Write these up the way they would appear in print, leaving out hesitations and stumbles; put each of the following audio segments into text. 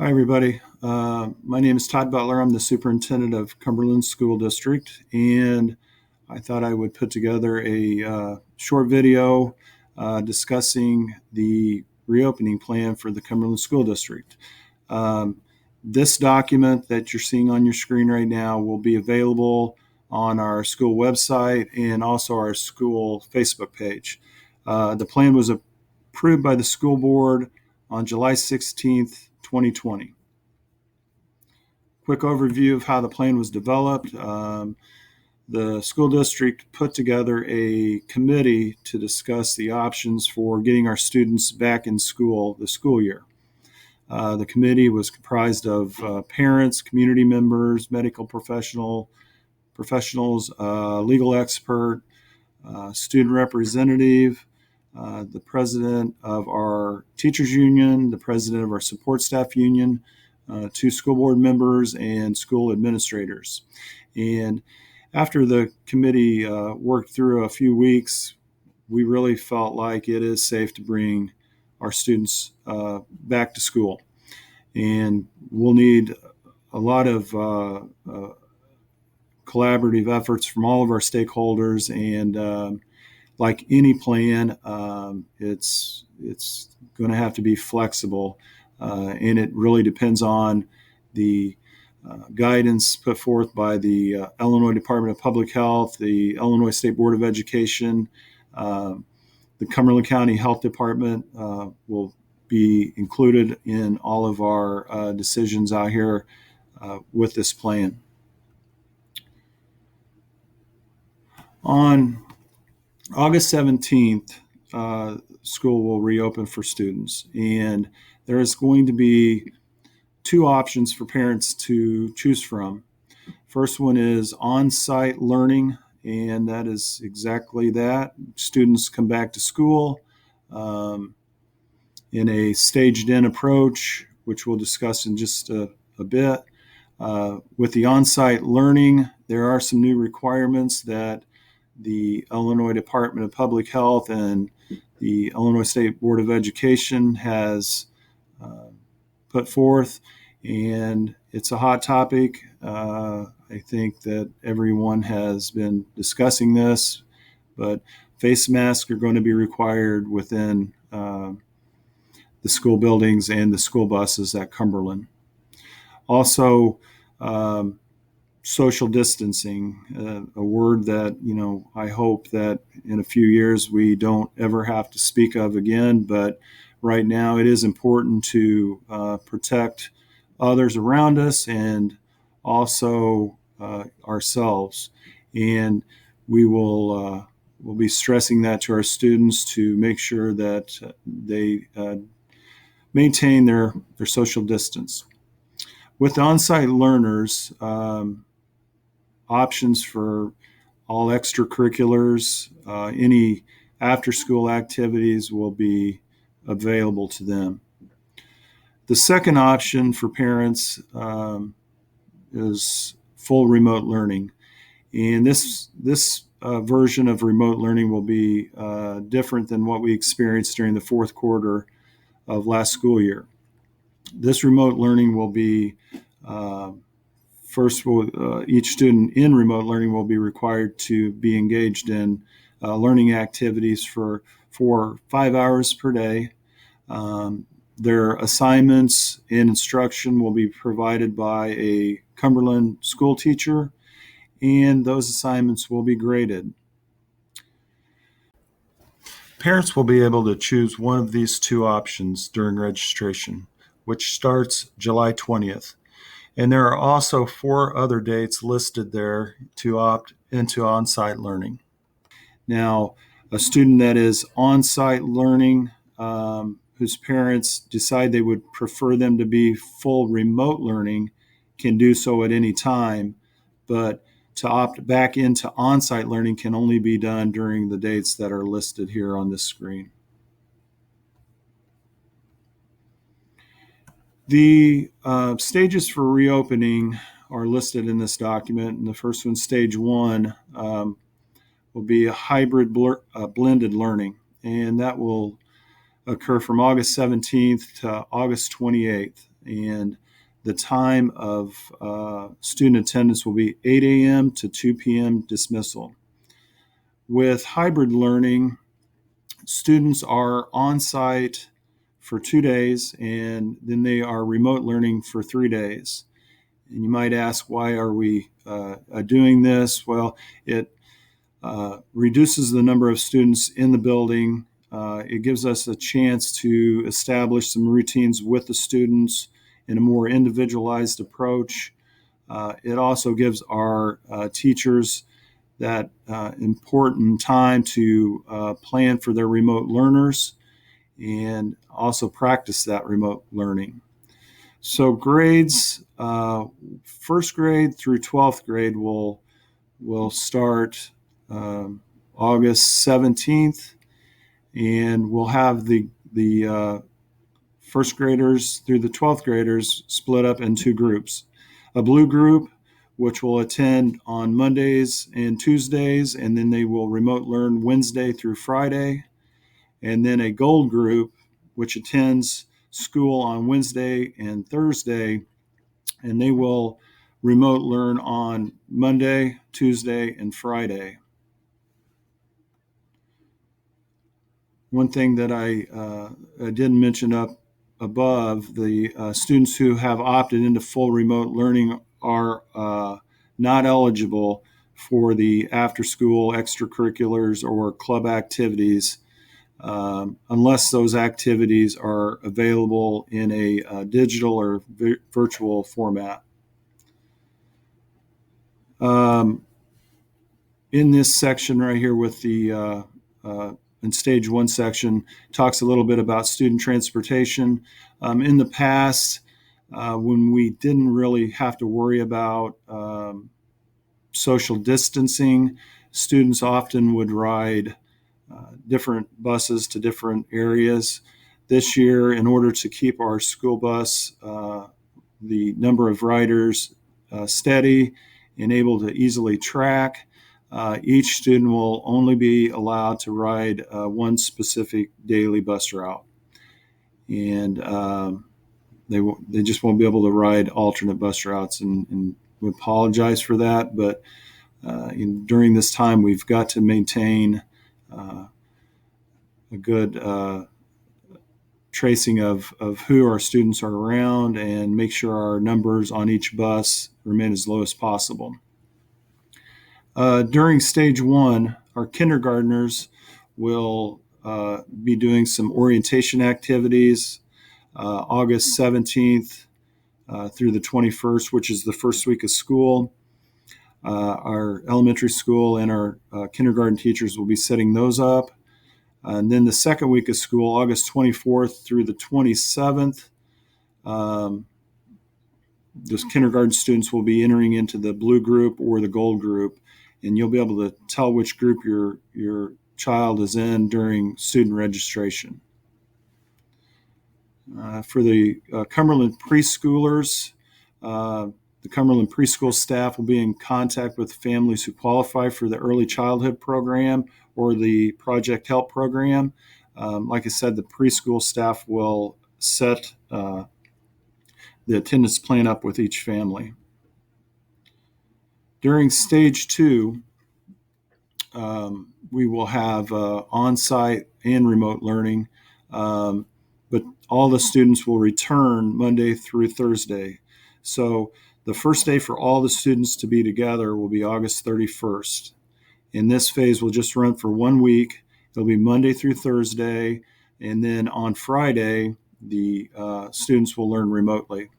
Hi, everybody. My name is Todd Butler. I'm the superintendent of Cumberland School District, and I thought I would put together a short video discussing the reopening plan for the Cumberland School District. Um, this document that you're seeing on your screen right now will be available on our school website and also our school Facebook page. The plan was approved by the school board on July 16th, 2020. Quick overview of how the plan was developed. The school district put together a committee to discuss the options for getting our students back in school this school year. The committee was comprised of parents, community members, medical professionals, legal expert, student representative, the president of our teachers union, the president of our support staff union, two school board members, and school administrators. And after the committee worked through a few weeks, we really felt like it is safe to bring our students back to school. And we'll need a lot of collaborative efforts from all of our stakeholders. And like any plan, it's going to have to be flexible, and it really depends on the guidance put forth by the Illinois Department of Public Health, the Illinois State Board of Education, the Cumberland County Health Department will be included in all of our decisions out here with this plan. On August 17th, school will reopen for students, and there is going to be two options for parents to choose from. First one is on-site learning, and that is exactly that. Students come back to school in a staged-in approach, which we'll discuss in just a bit. With the on-site learning, there are some new requirements that the Illinois Department of Public Health and the Illinois State Board of Education has put forth, and it's a hot topic. I think that everyone has been discussing this, but face masks are going to be required within the school buildings and the school buses at Cumberland. Also, social distancing, a word that, I hope that in a few years we don't ever have to speak of again. But right now it is important to protect others around us and also ourselves. And we'll be stressing that to our students to make sure that they maintain their social distance. With on-site learners, options for all extracurriculars, any after-school activities will be available to them. The second option for parents is full remote learning, and this version of remote learning will be different than what we experienced during the fourth quarter of last school year. This remote learning will be First, each student in remote learning will be required to be engaged in learning activities for 5 hours per day. Their assignments and instruction will be provided by a Cumberland school teacher, and those assignments will be graded. Parents will be able to choose one of these two options during registration, which starts July 20th. And there are also 4 other dates listed there to opt into on-site learning. Now, a student that is on-site learning, whose parents decide they would prefer them to be full remote learning, can do so at any time. But to opt back into on-site learning can only be done during the dates that are listed here on this screen. The stages for reopening are listed in this document. And the first one, stage 1, will be a hybrid blended learning. And that will occur from August 17th to August 28th. and the time of student attendance will be 8 a.m. to 2 p.m. dismissal. With hybrid learning, students are on site for 2 days, and then they are remote learning for 3 days. And you might ask, why are we doing this? Well, it reduces the number of students in the building. It gives us a chance to establish some routines with the students in a more individualized approach. It also gives our teachers that important time to plan for their remote learners and also practice that remote learning. So grades, first grade through 12th grade will start August 17th, and we'll have the first graders through the 12th graders split up in two groups. A blue group, which will attend on Mondays and Tuesdays, and then they will remote learn Wednesday through Friday. And then a gold group, which attends school on Wednesday and Thursday, and they will remote learn on Monday, Tuesday, and Friday. One thing that I didn't mention up above, the students who have opted into full remote learning are not eligible for the after-school extracurriculars or club activities unless those activities are available in a digital or virtual format. In this section right here with the in stage one section, talks a little bit about student transportation. In the past, when we didn't really have to worry about social distancing, students often would ride different buses to different areas. This year, in order to keep our school bus, the number of riders steady and able to easily track, each student will only be allowed to ride one specific daily bus route. And they just won't be able to ride alternate bus routes, and we apologize for that. But during this time, we've got to maintain a good tracing of who our students are around and make sure our numbers on each bus remain as low as possible. During stage one, our kindergartners will be doing some orientation activities August 17th through the 21st, which is the first week of school. Our elementary school and our kindergarten teachers will be setting those up. And then the second week of school, August 24th through the 27th, those kindergarten students will be entering into the blue group or the gold group, and you'll be able to tell which group your child is in during student registration. For the Cumberland preschoolers, the Cumberland preschool staff will be in contact with families who qualify for the early childhood program or the Project Help program. Like I said, the preschool staff will set the attendance plan up with each family. During stage two, we will have on-site and remote learning, but all the students will return Monday through Thursday. So the first day for all the students to be together will be August 31st. And this phase will just run for 1 week. It'll be Monday through Thursday, and then on Friday, the students will learn remotely.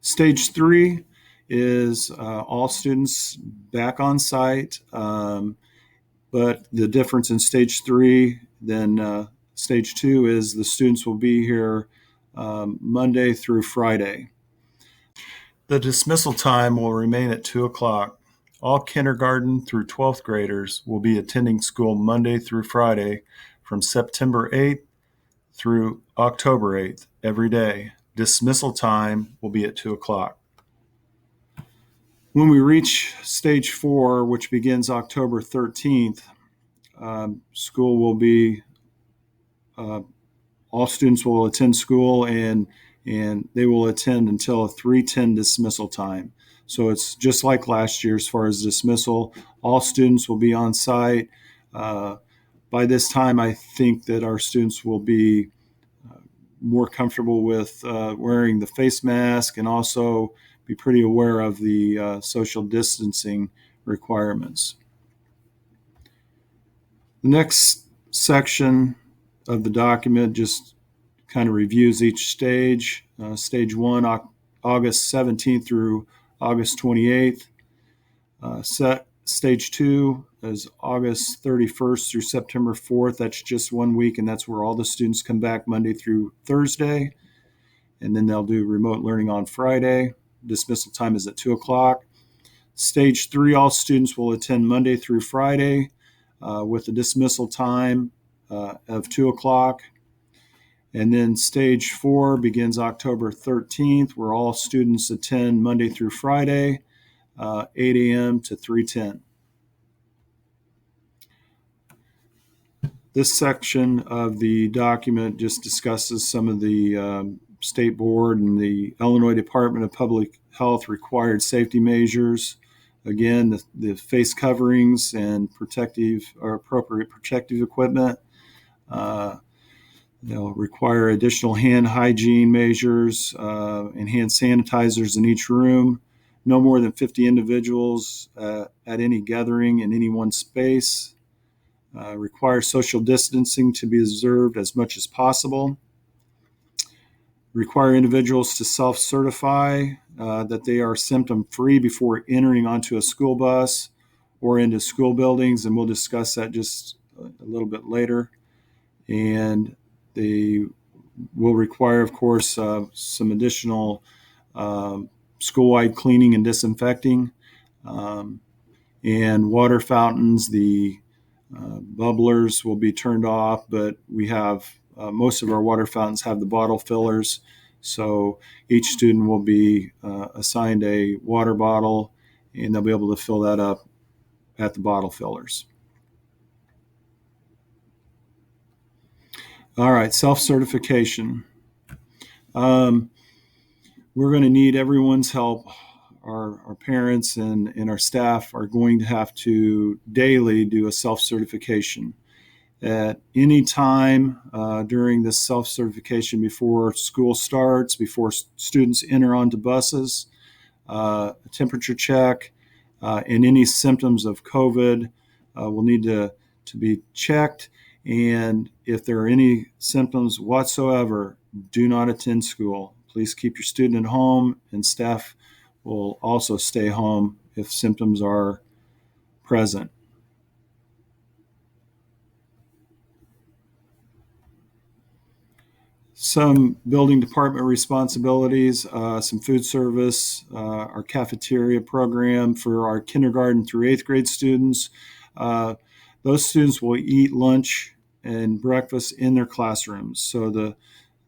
Stage three is all students back on site, but the difference in stage three than stage two is the students will be here Monday through Friday. The dismissal time will remain at 2 o'clock. All kindergarten through 12th graders will be attending school Monday through Friday from September 8th through October 8th every day. Dismissal time will be at 2 o'clock. When we reach stage four, which begins October 13th, school will be all students will attend school, and they will attend until a 3:10 dismissal time. So it's just like last year as far as dismissal. All students will be on site. By this time, I think that our students will be more comfortable with wearing the face mask, and also be pretty aware of the social distancing requirements. The next section of the document just kind of reviews each stage. Stage 1, August 17th through August 28th. Stage 2 is August 31st through September 4th. That's just 1 week, and that's where all the students come back Monday through Thursday. And then they'll do remote learning on Friday. Dismissal time is at 2 o'clock. Stage 3, all students will attend Monday through Friday with a dismissal time of 2 o'clock. And then stage 4 begins October 13th, where all students attend Monday through Friday, 8 a.m. to 3:10. This section of the document just discusses some of the State Board and the Illinois Department of Public Health required safety measures. Again, the face coverings and appropriate protective equipment. They'll require additional hand hygiene measures and hand sanitizers in each room. No more than 50 individuals at any gathering in any one space. Require social distancing to be observed as much as possible. Require individuals to self-certify that they are symptom-free before entering onto a school bus or into school buildings, and we'll discuss that just a little bit later. And they will require, of course, some additional school-wide cleaning and disinfecting, and water fountains. The bubblers will be turned off, but we have most of our water fountains have the bottle fillers. So each student will be assigned a water bottle, and they'll be able to fill that up at the bottle fillers. All right, self-certification. We're going to need everyone's help. Our parents and our staff are going to have to daily do a self-certification. At any time during this self-certification, before school starts, before students enter onto buses, a temperature check, and any symptoms of COVID will need to be checked. And if there are any symptoms whatsoever, do not attend school. Please keep your student at home, and staff will also stay home if symptoms are present. Some building department responsibilities, some food service, our cafeteria program for our kindergarten through 8th grade students. Those students will eat lunch and breakfast in their classrooms. So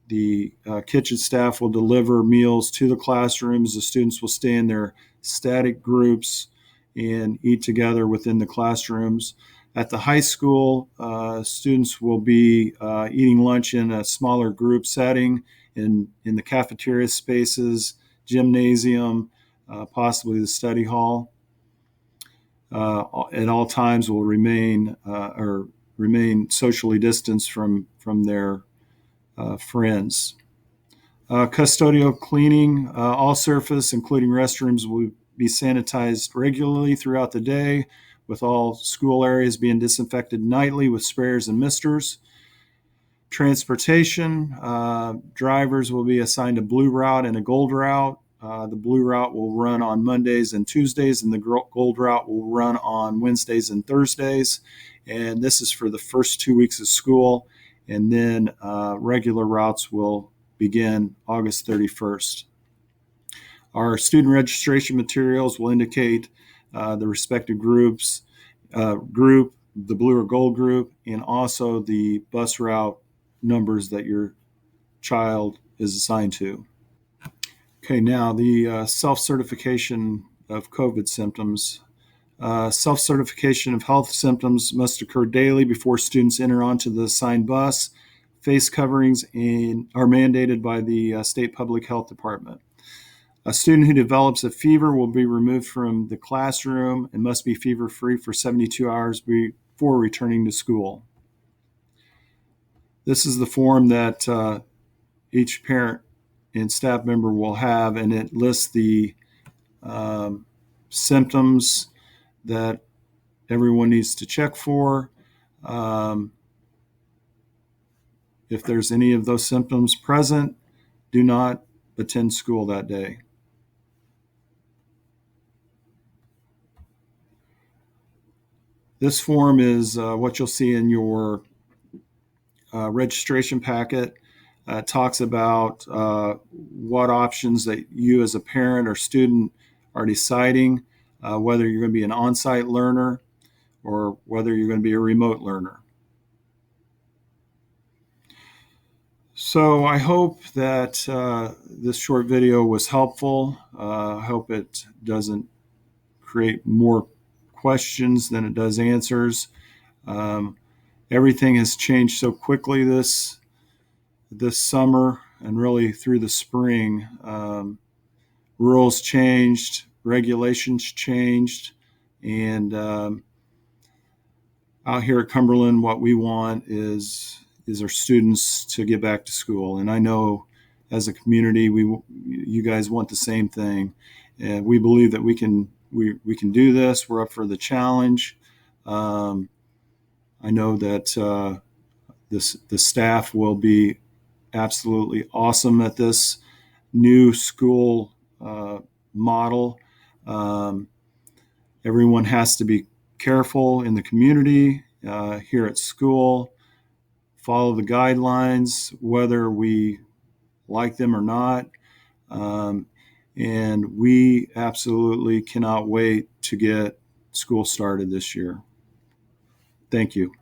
the kitchen staff will deliver meals to the classrooms. The students will stay in their static groups and eat together within the classrooms. At the high school, students will be eating lunch in a smaller group setting in the cafeteria spaces, gymnasium, possibly the study hall. At all times will remain socially distanced from their friends. Custodial cleaning. All surface, including restrooms, will be sanitized regularly throughout the day, with all school areas being disinfected nightly with sprayers and misters. Transportation. Drivers will be assigned a blue route and a gold route. The blue route will run on Mondays and Tuesdays, and the gold route will run on Wednesdays and Thursdays. And this is for the first 2 weeks of school. And then regular routes will begin August 31st. Our student registration materials will indicate the respective group, the blue or gold group, and also the bus route numbers that your child is assigned to. Okay, now the self-certification of COVID symptoms. Self-certification of health symptoms must occur daily before students enter onto the assigned bus. face coverings are mandated by the state public health department. A student who develops a fever will be removed from the classroom and must be fever-free for 72 hours before returning to school. This is the form that each parent and staff member will have, and it lists the symptoms that everyone needs to check for. If there's any of those symptoms present, do not attend school that day. This form is what you'll see in your registration packet. Talks about what options that you as a parent or student are deciding, whether you're going to be an on-site learner or whether you're going to be a remote learner. So I hope that this short video was helpful. I hope it doesn't create more questions than it does answers. Everything has changed so quickly this summer and really through the spring. Rules changed, regulations changed, and out here at Cumberland, what we want is our students to get back to school. And I know as a community, you guys want the same thing, and we believe that we can do this. We're up for the challenge. I know that the staff will be absolutely awesome at this new school model. Everyone has to be careful in the community, here at school, follow the guidelines, whether we like them or not. And we absolutely cannot wait to get school started this year. Thank you.